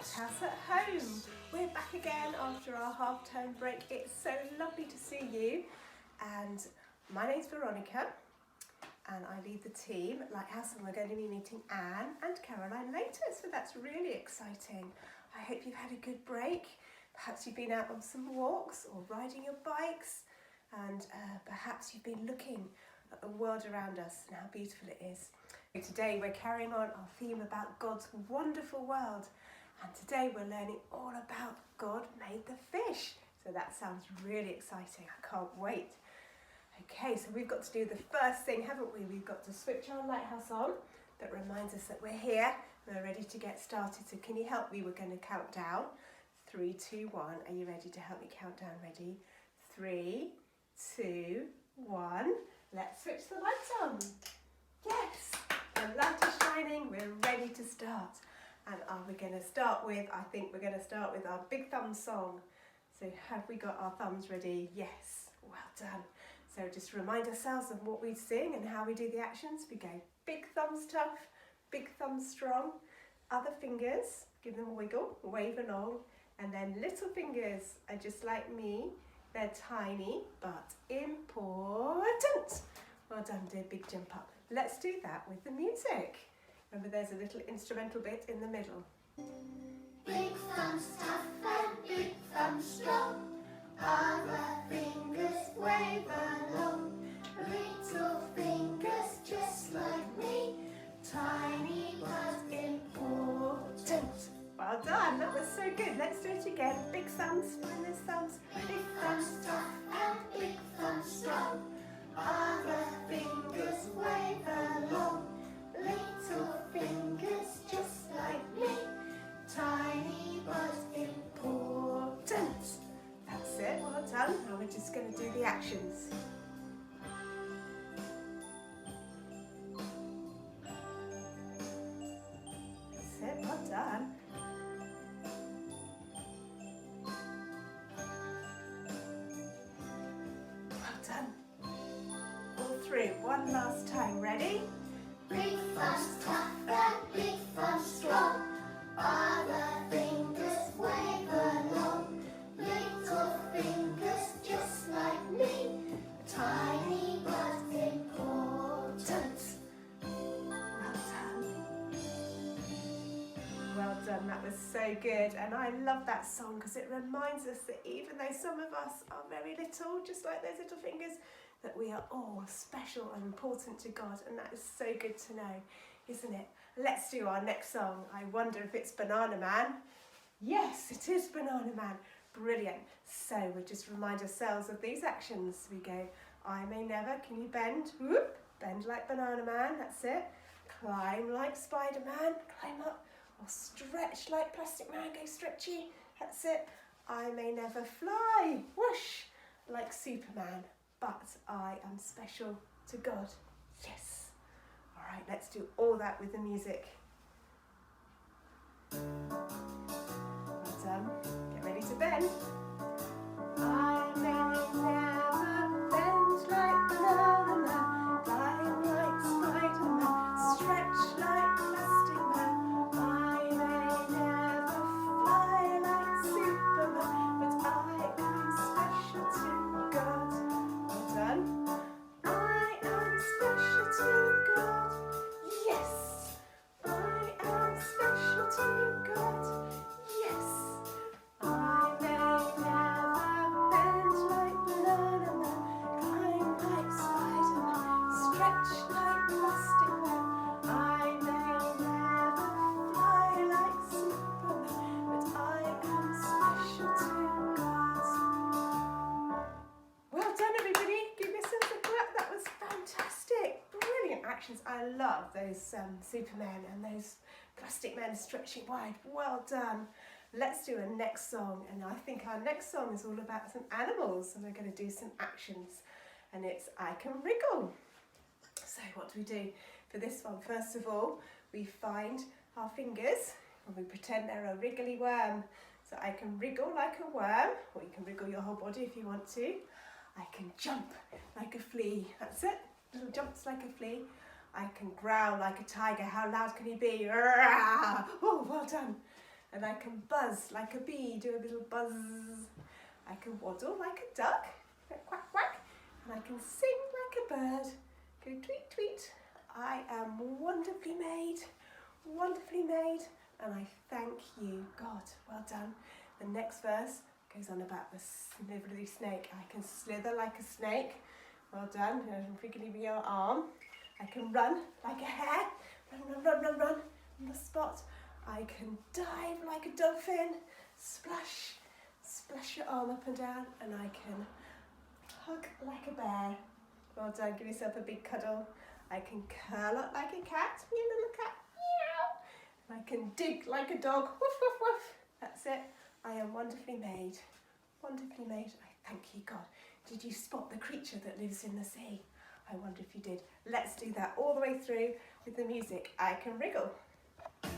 Lighthouse at Home. We're back again after our half-term break. It's so lovely to see you. And my name's Veronica and I lead the team at Lighthouse, and we're going to be meeting Anne and Caroline later, so that's really exciting. I hope you've had a good break. Perhaps you've been out on some walks or riding your bikes, and perhaps you've been looking at the world around us and how beautiful it is. Today we're carrying on our theme about God's wonderful world, and today we're learning all about God made the fish. So that sounds really exciting. I can't wait. Okay, so we've got to do the first thing, haven't we? We've got to switch our lighthouse on. That reminds us that we're here. We're ready to get started. So can you help me? We're going to count down. 3, 2, 1. Are you ready to help me count down? Ready? 3, 2, 1. Let's switch the lights on. Yes, the light is shining. We're ready to start. And are we going to start with, I think we're going to start with our big thumb song. So have we got our thumbs ready? Yes, well done. So just remind ourselves of what we sing and how we do the actions. We go big thumbs tough, big thumbs strong, other fingers, give them a wiggle, wave along, and then little fingers are just like me. They're tiny but important. Well done, do a big jump up. Let's do that with the music. Remember, there's a little instrumental bit in the middle. Big thumbs tough and big thumbs strong, other fingers wave along, little fingers just like me, tiny but important. Well done, that was so good. Let's do it again. Big thumbs, find those thumbs. Big thumbs tough and big thumbs strong, other fingers wave along, little fingers just like me, tiny but important. That's it, well done. Now we're just going to do the actions. That's it, well done. Well done. All through, one last time. Ready? Big thumbs tough and big thumbs strong, other fingers wave along, little fingers just like me, tiny but important. Well done. Well done, that was so good. And I love that song because it reminds us that even though some of us are very little, just like those little fingers, that we are all special and important to God, and that is so good to know, isn't it? Let's do our next song. I wonder if it's Banana Man. Yes, it is Banana Man. Brilliant. So we'll just remind ourselves of these actions. We go, I may never, can you bend? Whoop, bend like Banana Man, that's it. Climb like Spider-Man, climb up. Or stretch like Plastic Man, go stretchy, that's it. I may never fly, whoosh, like Superman. But I am special to God. Yes. All right, let's do all that with the music. Well done. Get ready to bend. I may never bend like Banana Man, climb like Spider-Man, stretch like Plastic Man. I may never fly like Superman, but I am special to God. Done. I am special to God. Yes. I am special to God. Yes. I may never bend like Banana Man, climb like Spider-Man, stretch like Plastic Man. I may never fly like Superman, but I am special to God. Well done, everybody. Give yourselves a clap. That was fantastic. Brilliant actions. I love those Supermen and those Plastic Men stretching wide. Well done. Let's do a next song. And I think our next song is all about some animals. And we're going to do some actions. And it's I Can Wriggle. So what do we do for this one? First of all, we find our fingers and we pretend they're a wriggly worm. So I can wriggle like a worm, or you can wriggle your whole body if you want to. I can jump like a flea. That's it. Little jumps like a flea. I can growl like a tiger. How loud can you be? Oh, well done. And I can buzz like a bee, do a little buzz. I can waddle like a duck, quack quack. And I can sing like a bird, go tweet tweet. I am wonderfully made, and I thank you, God. Well done. The next verse goes on about the snivelly snake. I can slither like a snake. Well done. Wriggly your arm. I can run like a hare. Run on the spot. I can dive like a dolphin. Splash your arm up and down. And I can hug like a bear. Well done. Give yourself a big cuddle. I can curl up like a cat. You little cat. Meow. I can dig like a dog. Woof woof woof. That's it. I am wonderfully made. Wonderfully made. I thank you, God. Did you spot the creature that lives in the sea? I wonder if you did. Let's do that all the way through with the music. I can wriggle. Well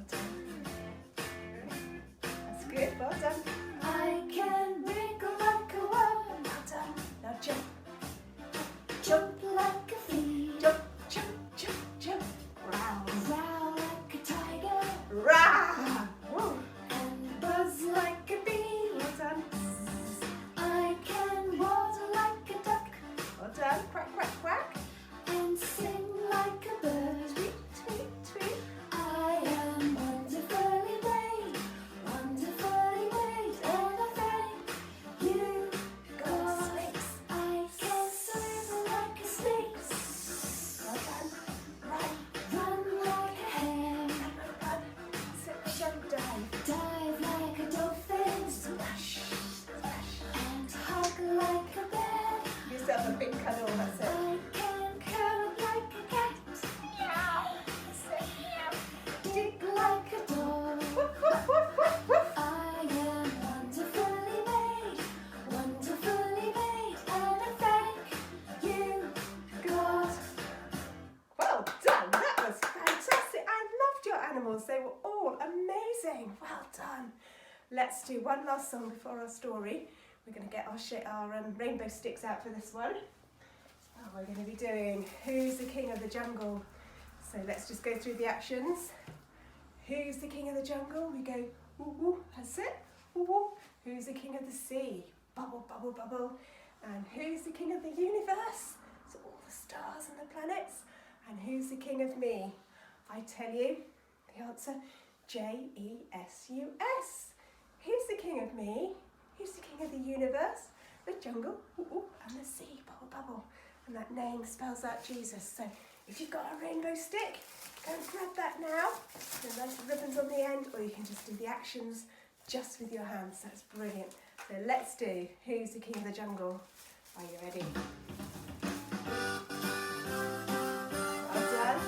done. That's good. Well done. I can wriggle like a worm. Well done. Now jump. Jump like a flea. Jump, jump, jump, jump. Growl. Growl like a tiger. Rah! Woo. And buzz like a bee. Well done. I can waddle like a duck. Well done. Quack, quack, quack. And sing like a bird. Tweet, tweet, tweet. I am wonderfully made. Wonderfully made. And I thank you, God. Snakes. I can slither like a snake. Well done. Run like a hare. Run. Sit, jump, dive. Dive like a dolphin. Splash, splash. And hug like a bear. Give yourself a big cuddle, that's it. I can curl like a cat. Meow. That's it. Meow. Dig like a dog. Woof, woof, woof, woof, woof. I am wonderfully made. Wonderfully made. And I thank you, God. Well done. That was fantastic. I loved your animals. They were all amazing. Well done. Let's do one last song before our story. We're going to get our rainbow sticks out for this one. Oh, we're going to be doing Who's the King of the Jungle? So let's just go through the actions. Who's the King of the Jungle? We go woo woo, that's it. Woo woo. Who's the King of the Sea? Bubble, bubble, bubble. And who's the King of the Universe? So all the stars and the planets. And who's the King of me? I tell you the answer, J-E-S-U-S. Who's the King of me? Who's the King of the Universe? The jungle, ooh, ooh, and the sea, bubble, bubble. And that name spells out Jesus. So if you've got a rainbow stick, go and grab that now. There's nice ribbons on the end, or you can just do the actions just with your hands. That's brilliant. So let's do Who's the King of the Jungle? Are you ready? Well done.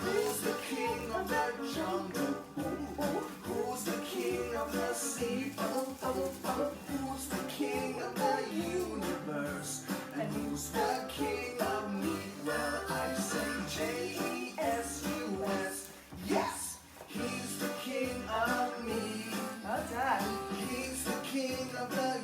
Who's the king of the jungle? Who's the king of the sea? Bubble, bubble, bubble. Who's the king of the universe? And who's the king of me? Well, I say J-E-S-U-S. Yes, he's the king of me. Well done. He's the king of the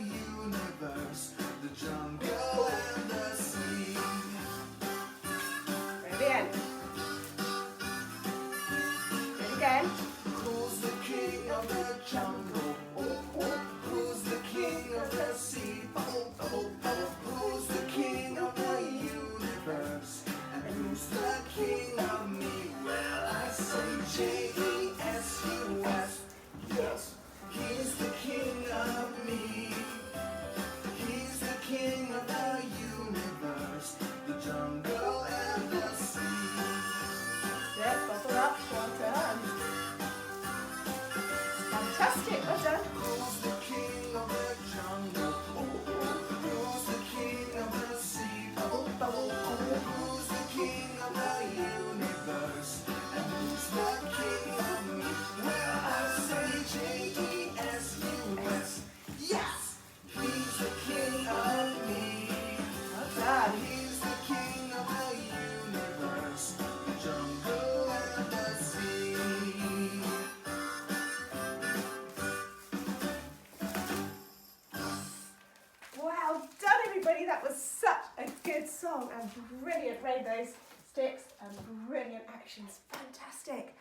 song and brilliant rainbows, sticks and brilliant actions. Fantastic.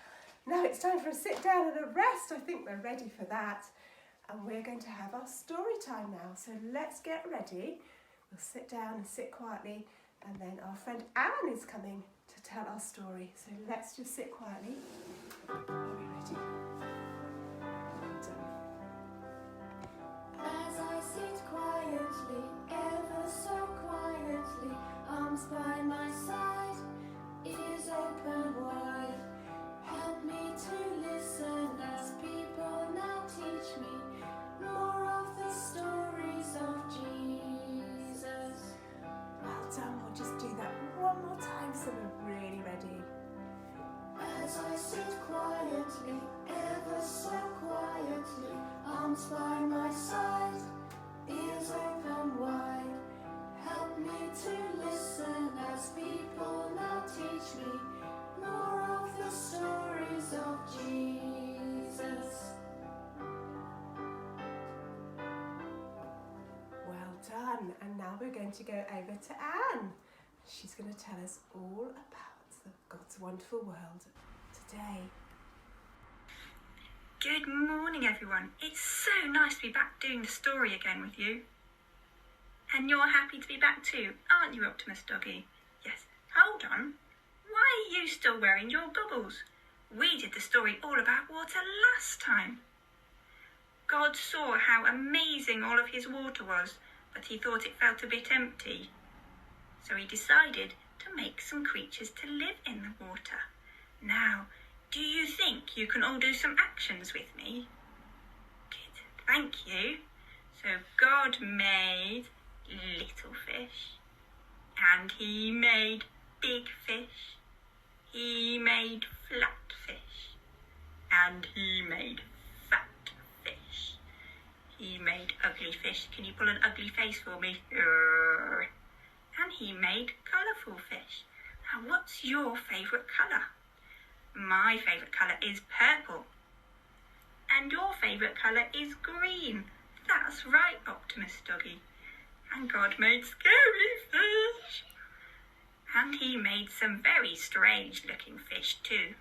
Now it's time for a sit down and a rest. I think we're ready for that. And we're going to have our story time now. So let's get ready. We'll sit down and sit quietly, and then our friend Anne is coming to tell our story. So let's just sit quietly. Are we ready? Well done. As I sit quietly, ever so quietly, arms by my side, ears open wide. Help me to listen as people now teach me more of the stories of Jesus. Well done. We'll just do that one more time so we're really ready. As I sit quietly, ever so quietly, arms by my side, ears open wide. Help me to listen as people now teach me more of the stories of Jesus. Well done. And now we're going to go over to Anne. She's going to tell us all about God's wonderful world today. Good morning, everyone. It's so nice to be back doing the story again with you. And you're happy to be back too, aren't you, Optimus Doggy? Yes. Hold on. Why are you still wearing your goggles? We did the story all about water last time. God saw how amazing all of his water was, but he thought it felt a bit empty. So he decided to make some creatures to live in the water. Now, do you think you can all do some actions with me? Good, thank you. So God made little fish, and he made big fish. He made flat fish, and he made fat fish. He made ugly fish. Can you pull an ugly face for me? And he made colourful fish. Now, what's your favourite colour? My favourite colour is purple. And your favourite colour is green. That's right, Optimus Doggy. And God made scary fish. And he made some very strange looking fish too.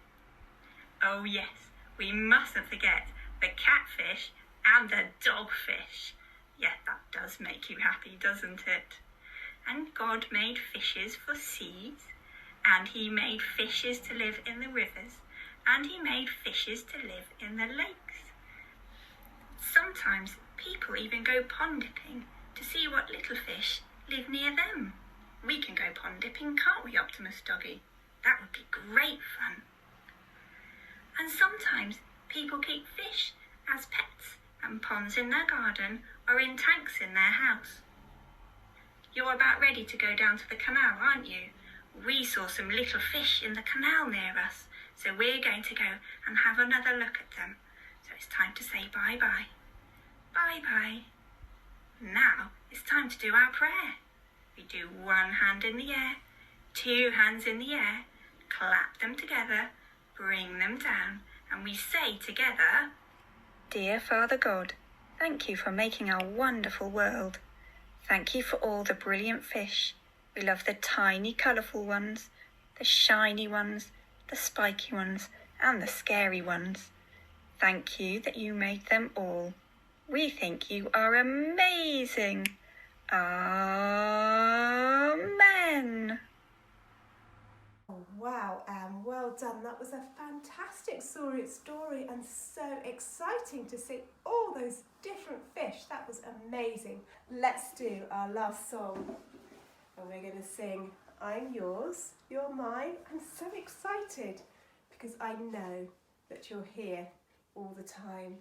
Oh yes, we mustn't forget the catfish and the dogfish. Yes, that does make you happy, doesn't it? And God made fishes for seeds, and he made fishes to live in the rivers, and he made fishes to live in the lakes. Sometimes people even go pond dipping to see what little fish live near them. We can go pond dipping, can't we, Optimus Doggy? That would be great fun. And sometimes people keep fish as pets and ponds in their garden or in tanks in their house. You're about ready to go down to the canal, aren't you? We saw some little fish in the canal near us, so we're going to go and have another look at them. So it's time to say bye-bye. Bye-bye. Now it's time to do our prayer. We do one hand in the air, two hands in the air, clap them together, bring them down, and we say together, Dear Father God, thank you for making our wonderful world. Thank you for all the brilliant fish. We love the tiny colourful ones, the shiny ones, the spiky ones, and the scary ones. Thank you that you made them all. We think you are amazing. Amen. Oh, wow, Anne, well done. That was a fantastic story and so exciting to see all those different fish. That was amazing. Let's do our last song. And we're going to sing I'm Yours, You're Mine. I'm so excited because I know that you're here all the time.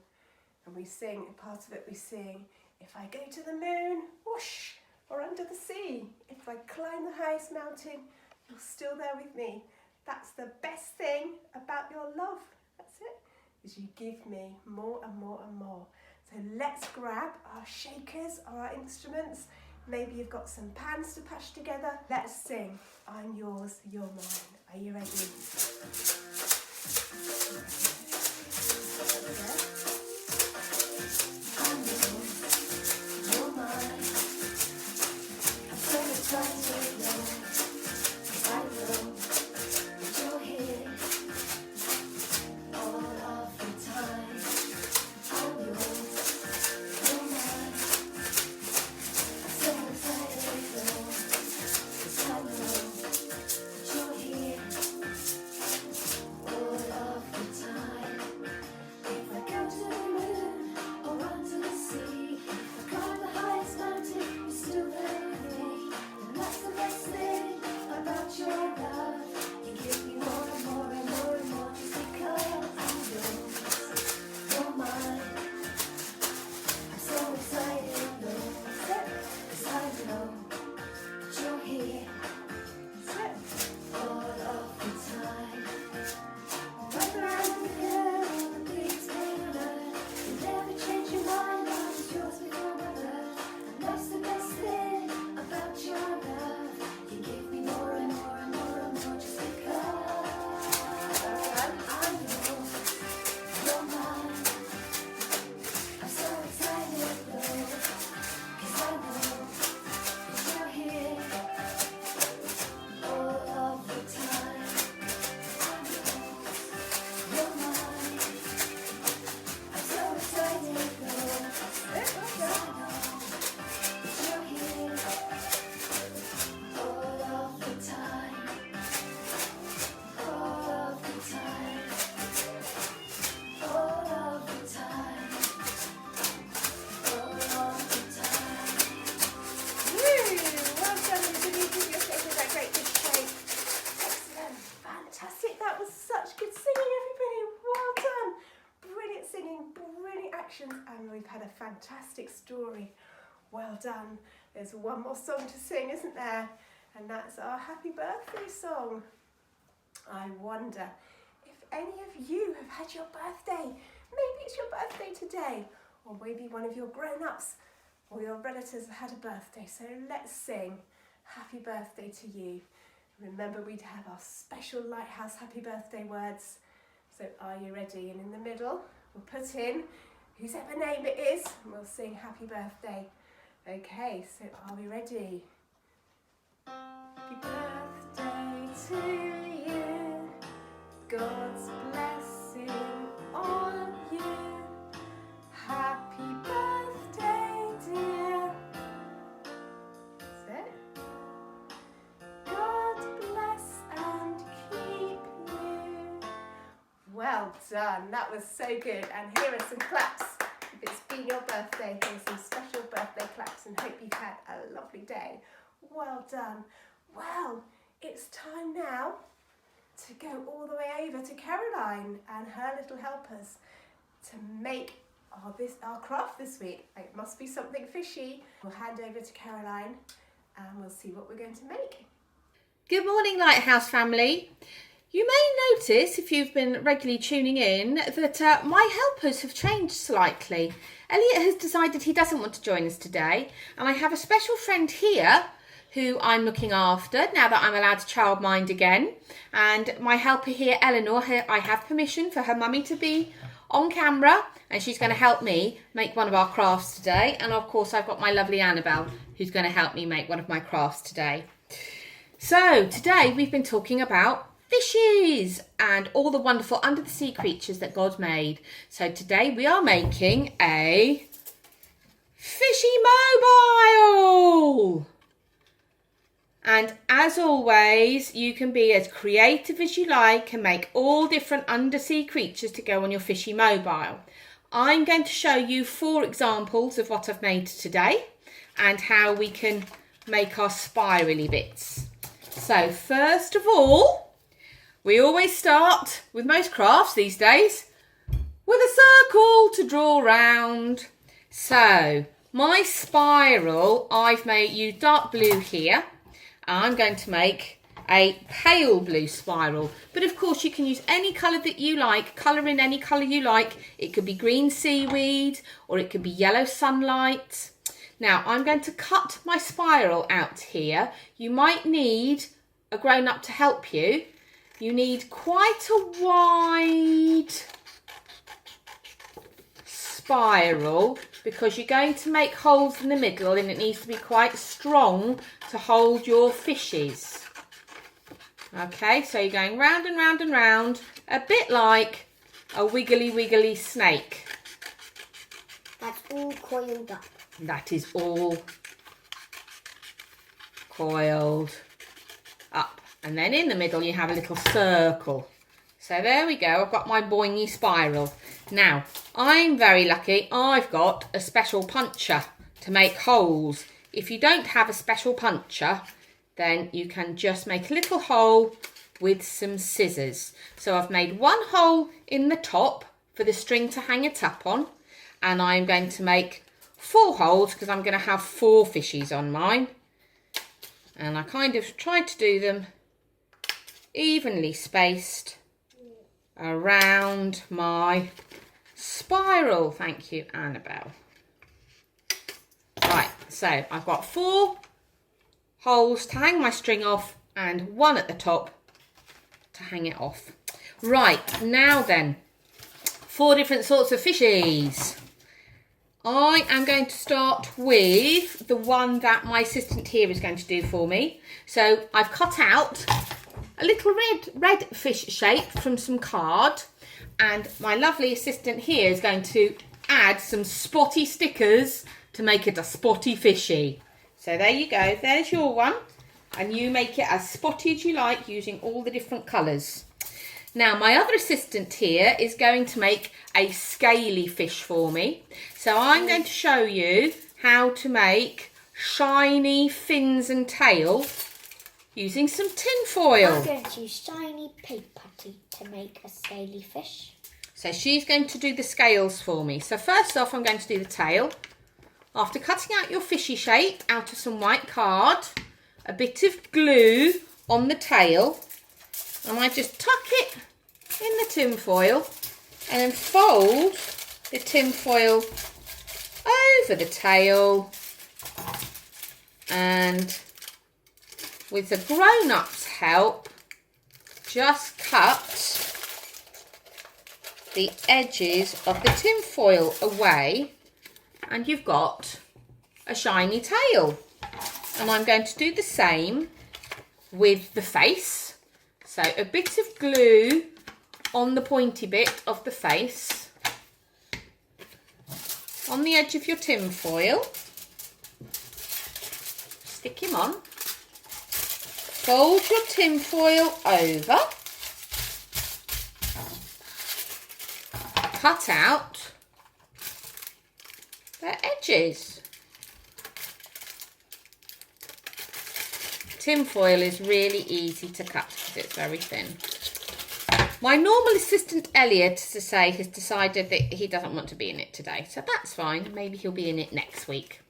And we sing, part of it we sing, if I go to the moon, whoosh, or under the sea, if I climb the highest mountain, you're still there with me. That's the best thing about your love. That's it, is you give me more and more and more. So let's grab our shakers or our instruments. Maybe you've got some pans to patch together. Let's sing I'm Yours, You're Mine. Are you ready? You're mine. I'm so excited. fantastic story. Well done. There's one more song to sing, isn't there? And that's our happy birthday song. I wonder if any of you have had your birthday. Maybe it's your birthday today, or maybe one of your grown-ups or your relatives have had a birthday. So let's sing happy birthday to you. Remember, we'd have our special Lighthouse happy birthday words. So are you ready? And in the middle, we'll put in whosever name it is, and we'll sing happy birthday. Okay, so are we ready? Happy birthday to you, God's blessing on you. Happy birthday, dear. That's it. God bless and keep you. Well done, that was so good. And here are some claps. If it's been your birthday, here's some special birthday claps, and hope you've had a lovely day. Well done. Well, it's time now to go all the way over to Caroline and her little helpers to make our craft this week. It must be something fishy. We'll hand over to Caroline and we'll see what we're going to make. Good morning, Lighthouse family. You may notice, if you've been regularly tuning in, that my helpers have changed slightly. Elliot has decided he doesn't want to join us today, and I have a special friend here who I'm looking after now that I'm allowed to childmind again. And my helper here, Eleanor, I have permission for her mummy to be on camera, and she's going to help me make one of our crafts today. And of course, I've got my lovely Annabelle, who's going to help me make one of my crafts today. So today we've been talking about fishes and all the wonderful under the sea creatures that God made. So today we are making a fishy mobile. And as always, you can be as creative as you like and make all different undersea creatures to go on your fishy mobile. I'm going to show you 4 examples of what I've made today and how we can make our spirally bits. So first of all, we always start, with most crafts these days, with a circle to draw round. So my spiral, I've used dark blue here. I'm going to make a pale blue spiral, but of course you can use any colour that you like, colour in any colour you like. It could be green seaweed or it could be yellow sunlight. Now I'm going to cut my spiral out here. You might need a grown-up to help you. You need quite a wide spiral because you're going to make holes in the middle and it needs to be quite strong to hold your fishes. Okay, so you're going round and round and round, a bit like a wiggly snake. That's all coiled up. That is all coiled up. And then in the middle you have a little circle. So there we go, I've got my boingy spiral. Now, I'm very lucky, I've got a special puncher to make holes. If you don't have a special puncher, then you can just make a little hole with some scissors. So I've made 1 hole in the top for the string to hang it up on. And I'm going to make 4 holes because I'm going to have 4 fishies on mine. And I kind of tried to do them evenly spaced around my spiral. Thank you, Annabelle. Right, so I've got 4 holes to hang my string off and 1 at the top to hang it off. Right, now then, 4 different sorts of fishies. I am going to start with the one that my assistant here is going to do for me. So I've cut out a little red fish shape from some card, and my lovely assistant here is going to add some spotty stickers to make it a spotty fishy. So there you go, there's your one, and you make it as spotty as you like using all the different colours. Now my other assistant here is going to make a scaly fish for me. So I'm going to show you how to make shiny fins and tail using some tin foil. I'm going to use shiny paper putty to make a scaly fish. So she's going to do the scales for me. So first off I'm going to do the tail. after cutting out your fishy shape out of some white card, a bit of glue on the tail, and I just tuck it in the tin foil and then fold the tin foil over the tail, and with the grown-ups' help, just cut the edges of the tin foil away, and you've got a shiny tail. And I'm going to do the same with the face. So a bit of glue on the pointy bit of the face, on the edge of your tin foil, stick him on, fold your tin foil over, cut out the edges. Tin foil is really easy to cut because it's very thin. My normal assistant Elliot, as I say, has decided that he doesn't want to be in it today, so that's fine. Maybe he'll be in it next week.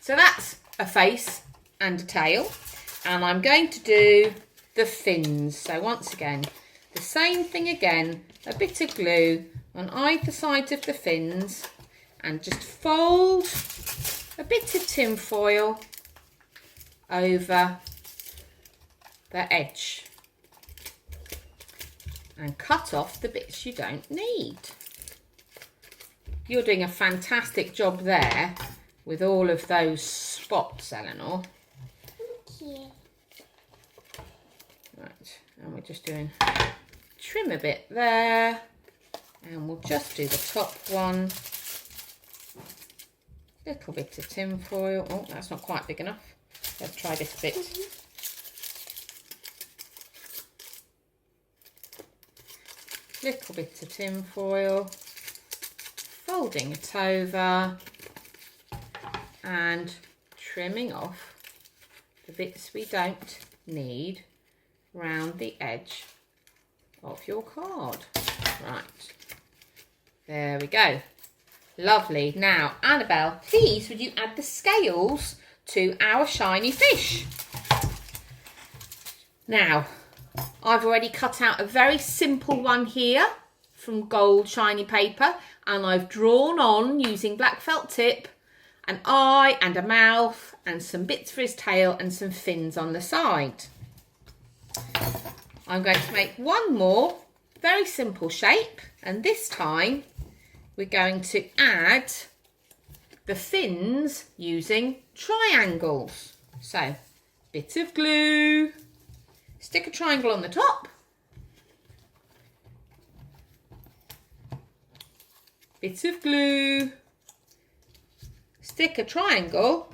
So that's a face and a tail, and I'm going to do the fins. So once again, the same thing again, a bit of glue on either side of the fins, and just fold a bit of tin foil over the edge and cut off the bits you don't need. You're doing a fantastic job there with all of those spots, Eleanor. Thank you. Right, and we're just doing trim a bit there, and we'll just do the top one. Little bit of tin foil. Oh, that's not quite big enough. Let's try this bit. Little bit of tin foil, folding it over and trimming off the bits we don't need round the edge of your card. Right, there we go. Lovely. Now, Annabelle, please would you add the scales to our shiny fish? Now, I've already cut out a very simple one here from gold shiny paper, and I've drawn on, using black felt tip, an eye and a mouth and some bits for his tail and some fins on the side. I'm going to make one more very simple shape, and this time we're going to add the fins using triangles. So, bit of glue, stick a triangle on the top, bit of glue, stick a triangle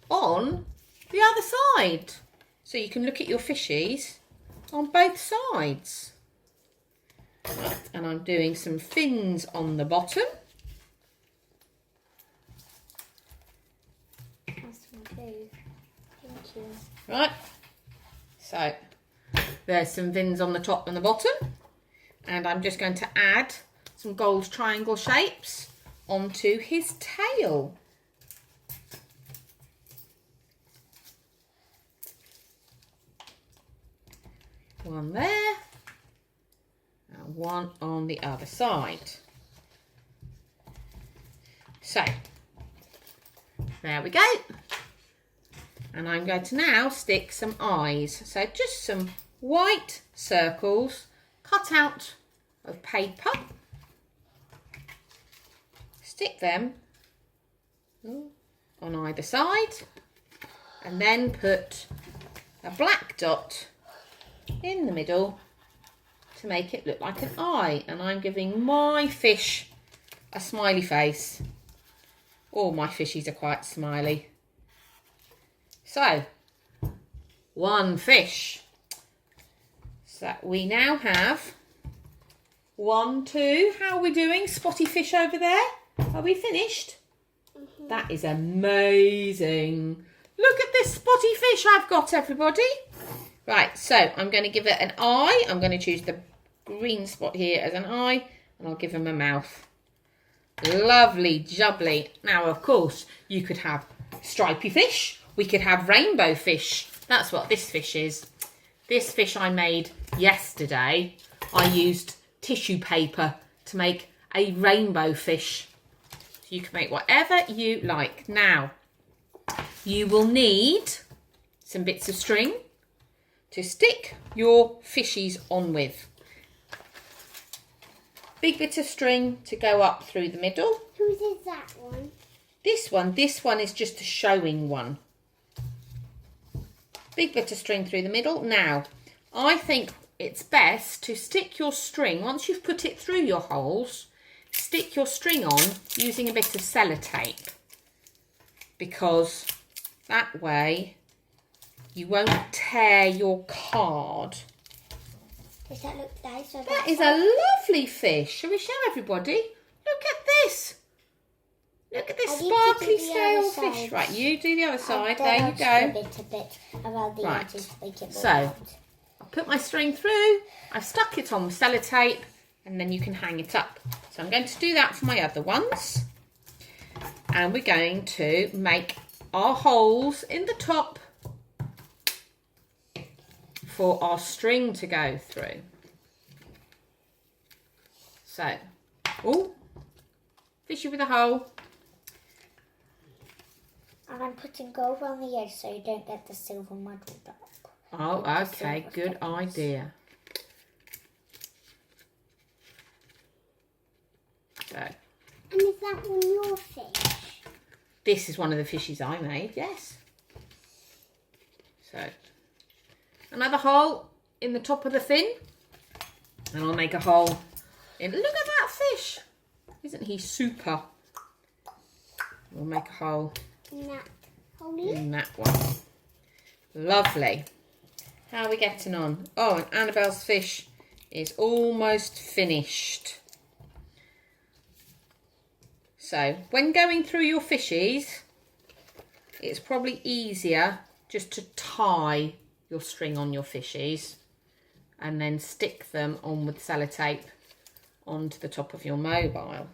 on the other side, so you can look at your fishies on both sides. Right, and I'm doing some fins on the bottom. That's one too. Thank you. Right, so there's some fins on the top and the bottom, and I'm just going to add some gold triangle shapes onto his tail. One there, and one on the other side. So, there we go. And I'm going to now stick some eyes. So just some white circles cut out of paper. Stick them on either side, and then put a black dot in the middle to make it look like an eye. And I'm giving my fish a smiley face. All my fishies are quite smiley. So, one fish. So we now have 1, 2. How are we doing? Spotty fish over there. Are we finished? Mm-hmm. That is amazing. Look at this spotty fish I've got, everybody. Right, so I'm going to give it an eye. I'm going to choose the green spot here as an eye, and I'll give him a mouth. Lovely jubbly. Now, of course, you could have stripy fish. We could have rainbow fish. That's what this fish is. This fish I made yesterday. I used tissue paper to make a rainbow fish. So you can make whatever you like. Now, you will need some bits of string to stick your fishies on with. Big bit of string to go up through the middle. Whose is that one? This one is just a showing one. Big bit of string through the middle. Now, I think it's best to stick your string, once you've put it through your holes, stick your string on using a bit of sellotape, because that way you won't tear your card. Does that look nice? That is a lovely fish. Shall we show everybody? Look at this. Look at this sparkly scale fish. Right, you do the other side. There you go. A bit around the edges to make it more So, round. I'll put my string through. I've stuck it on with sellotape, and then you can hang it up. So I'm going to do that for my other ones. And we're going to make our holes in the top for our string to go through. So, oh, fishy with a hole. And I'm putting gold on the edge so you don't get the silver muddled up. Oh, okay, good idea. So, And is that one your fish? this is one of the fishies I made, yes. So, another hole in the top of the fin. And I'll make a hole in, look at that fish. Isn't he super? We'll make a hole in that one. Lovely. How are we getting on? Oh, and Annabelle's fish is almost finished. So, when going through your fishies, it's probably easier just to tie your string on your fishies and then stick them on with sellotape onto the top of your mobile.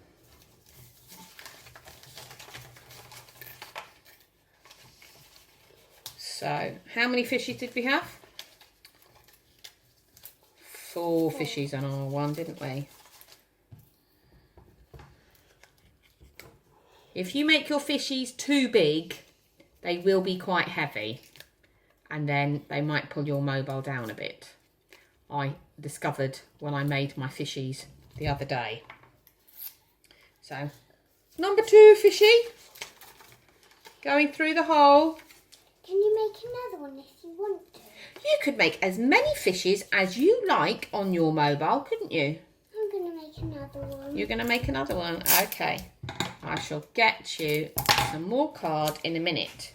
So, how many fishies did we have? 4 fishies on our one, didn't we? If you make your fishies too big, they will be quite heavy, and then they might pull your mobile down a bit. I discovered when I made my fishies the other day. So, number 2 fishy, going through the hole. Can you make another one if you want to? You could make as many fishes as you like on your mobile, couldn't you? I'm going to make another one. You're going to make another one? Okay. I shall get you some more card in a minute.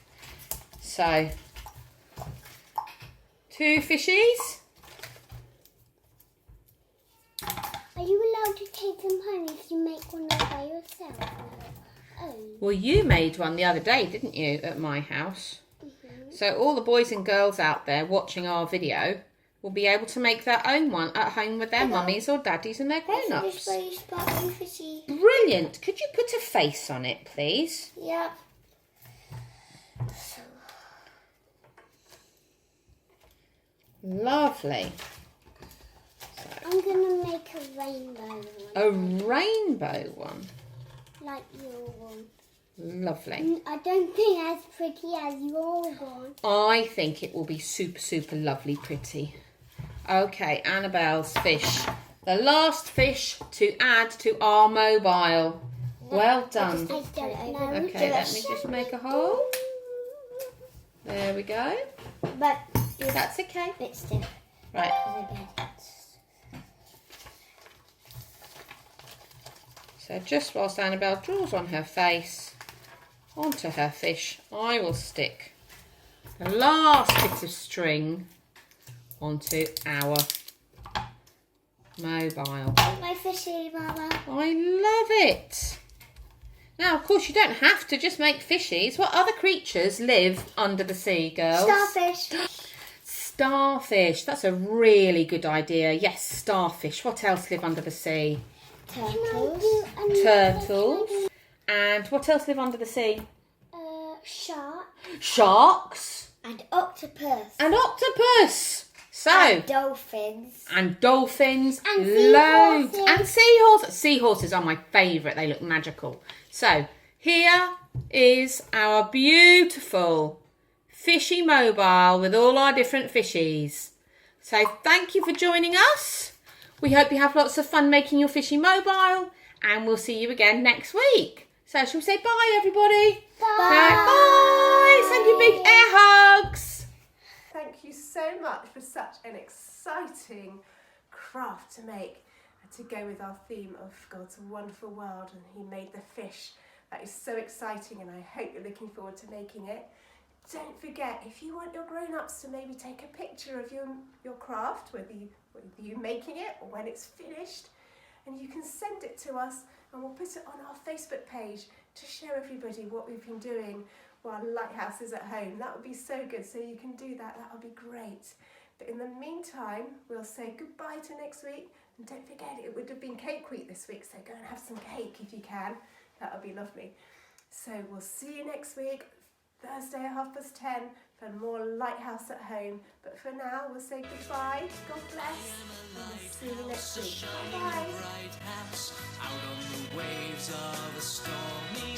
So, 2 fishies. Are you allowed to take them home if you make one all by yourself? Oh. Well, you made one the other day, didn't you, at my house? So all the boys and girls out there watching our video will be able to make their own one at home with their mummies or daddies and their grown-ups. Brilliant. Could you put a face on it, please? Yeah. Lovely. I'm going to make a rainbow one. A rainbow one. Like your one. Lovely. I don't think as pretty as your one. I think it will be super, super lovely pretty. Okay, Annabelle's fish. The last fish to add to our mobile. Well done. I don't know. Okay, let me just make a hole. There we go. But That's okay. it's still Right. So just whilst Annabelle draws on her face, onto her fish, I will stick the last bit of string onto our mobile. My fishy, Mama. I love it. Now, of course, you don't have to just make fishies. What other creatures live under the sea, girls? Starfish. Starfish. That's a really good idea. Yes, starfish. What else live under the sea? Turtles. And what else live under the sea? Shark. Sharks. And octopus. And octopus. So. And dolphins. And dolphins. And loads. seahorses. And seahorses. Seahorses are my favourite. They look magical. So here is our beautiful fishy mobile with all our different fishies. So thank you for joining us. We hope you have lots of fun making your fishy mobile, and we'll see you again next week. So shall we say bye, everybody? Bye. Bye. Send you big air hugs. Thank you so much for such an exciting craft to make, to go with our theme of God's wonderful world, and He made the fish. That is so exciting, and I hope you're looking forward to making it. Don't forget, if you want your grown-ups to maybe take a picture of your craft, whether you're making it or when it's finished, and you can send it to us, and we'll put it on our Facebook page to show everybody what we've been doing while Lighthouse is at home. That would be so good, so you can do that. That would be great. But in the meantime, we'll say goodbye to next week, and don't forget, it would have been cake week this week, so go and have some cake if you can. That would be lovely. So we'll see you next week, Thursday at 10:30 for more Lighthouse at home. But for now, we'll say goodbye. God bless. And we'll see you next week. Bye. Out on the waves of a stormy